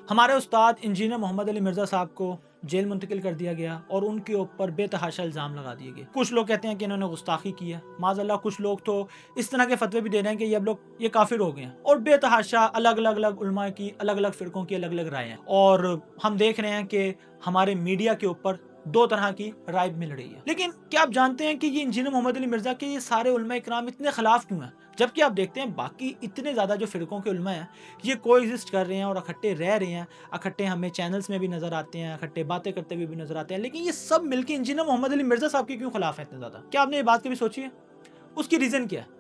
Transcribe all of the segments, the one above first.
ہمارے استاد انجینئر محمد علی مرزا صاحب کو جیل منتقل کر دیا گیا اور ان کے اوپر بے تحاشا الزام لگا دیے گئے. کچھ لوگ کہتے ہیں کہ انہوں نے گستاخی کی ہے, معاذ اللہ. کچھ لوگ تو اس طرح کے فتوے بھی دے رہے ہیں کہ یہ اب لوگ یہ کافر ہو گئے ہیں, اور بے تحاشا الگ الگ علماء کی الگ الگ فرقوں کی الگ الگ رائے ہیں. اور ہم دیکھ رہے ہیں کہ ہمارے میڈیا کے اوپر دو طرح کی رائے مل رہی ہے. لیکن کیا آپ جانتے ہیں کہ یہ انجینئر محمد علی مرزا کے یہ سارے علماء اکرام اتنے خلاف کیوں ہیں, جبکہ آپ دیکھتے ہیں باقی اتنے زیادہ جو فرقوں کے علماء ہیں یہ کو ایگزسٹ کر رہے ہیں اور اکٹھے رہ رہے ہیں, اکٹھے ہمیں چینلز میں بھی نظر آتے ہیں, اکٹھے باتیں کرتے ہوئے بھی نظر آتے ہیں, لیکن یہ سب مل کے انجینئر محمد علی مرزا صاحب کے کیوں خلاف ہیں اتنے زیادہ؟ کیا آپ نے یہ بات کبھی سوچی ہے؟ اس کی ریزن کیا ہے؟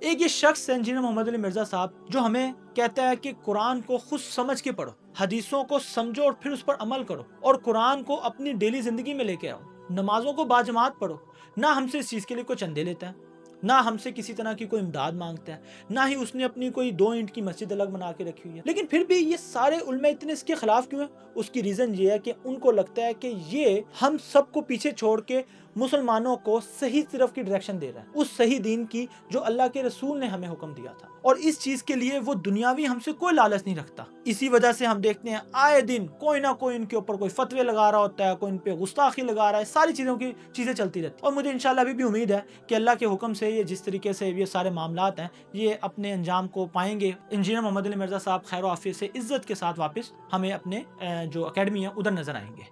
ایک یہ شخص ہے انجینئر محمد علی مرزا صاحب جو ہمیں کہتا ہے کہ قرآن کو خود سمجھ کے پڑھو, حدیثوں کو سمجھو اور پھر اس پر عمل کرو, اور قرآن کو اپنی ڈیلی زندگی میں لے کے آؤ, نمازوں کو باجماعت پڑھو. نہ ہم سے اس چیز کے لیے کوئی چندے لیتا ہے, نہ ہم سے کسی طرح کی کوئی امداد مانگتا ہے, نہ ہی اس نے اپنی کوئی 2 اینٹ کی مسجد الگ بنا کے رکھی ہوئی ہے. لیکن پھر بھی یہ سارے علماء اتنے اس کے خلاف کیوں ہیں؟ اس کی ریزن یہ ہے کہ ان کو لگتا ہے کہ یہ ہم سب کو پیچھے چھوڑ کے مسلمانوں کو صحیح طرف کی ڈائریکشن دے رہا ہے, اس صحیح دین کی جو اللہ کے رسول نے ہمیں حکم دیا تھا, اور اس چیز کے لیے وہ دنیاوی ہم سے کوئی لالچ نہیں رکھتا. اسی وجہ سے ہم دیکھتے ہیں آئے دن کوئی نہ کوئی ان کے اوپر کوئی فتوے لگا رہا ہوتا ہے, کوئی ان پہ گستاخی لگا رہا ہے, ساری چیزیں چلتی رہتی. اور مجھے انشاءاللہ ابھی بھی امید ہے کہ اللہ کے حکم سے یہ جس طریقے سے یہ سارے معاملات ہیں یہ اپنے انجام کو پائیں گے. انجینئر محمد علی مرزا صاحب خیر و عافیت سے عزت کے ساتھ واپس ہمیں اپنے جو اکیڈمی ہے ادھر نظر آئیں گے.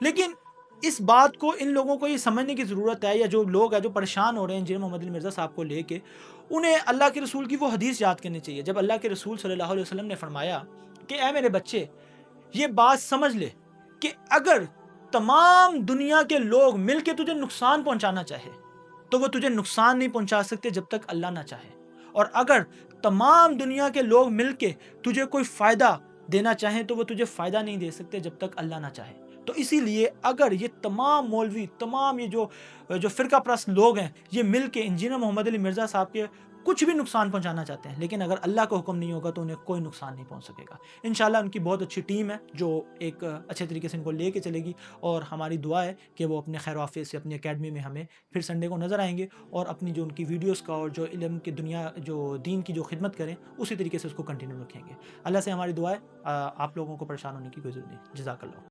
لیکن اس بات کو ان لوگوں کو یہ سمجھنے کی ضرورت ہے, یا جو لوگ ہیں جو پریشان ہو رہے ہیں انجینئر محمد علی مرزا صاحب کو لے کے, انہیں اللہ کے رسول کی وہ حدیث یاد کرنی چاہیے جب اللہ کے رسول صلی اللہ علیہ وسلم نے فرمایا کہ اے میرے بچے یہ بات سمجھ لے کہ اگر تمام دنیا کے لوگ مل کے تجھے نقصان پہنچانا چاہے تو وہ تجھے نقصان نہیں پہنچا سکتے جب تک اللہ نہ چاہے, اور اگر تمام دنیا کے لوگ مل کے تجھے کوئی فائدہ دینا چاہیں تو وہ تجھے فائدہ نہیں دے سکتے جب تک اللہ نہ چاہے. تو اسی لیے اگر یہ تمام مولوی, تمام یہ جو فرقہ پرست لوگ ہیں یہ مل کے انجینئر محمد علی مرزا صاحب کے کچھ بھی نقصان پہنچانا چاہتے ہیں, لیکن اگر اللہ کا حکم نہیں ہوگا تو انہیں کوئی نقصان نہیں پہنچ سکے گا. انشاءاللہ ان کی بہت اچھی ٹیم ہے جو ایک اچھے طریقے سے ان کو لے کے چلے گی, اور ہماری دعا ہے کہ وہ اپنے خیر و عافیت سے اپنی اکیڈمی میں ہمیں پھر سنڈے کو نظر آئیں گے, اور اپنی جو ان کی ویڈیوز کا اور جو علم کی دنیا جو دین کی جو خدمت کریں اسی طریقے سے اس کو کنٹینیو رکھیں گے. اللہ سے ہماری دعا ہے, آپ لوگوں کو پریشان ہونے کی کوئی ضرورت نہیں. جزاک اللہ.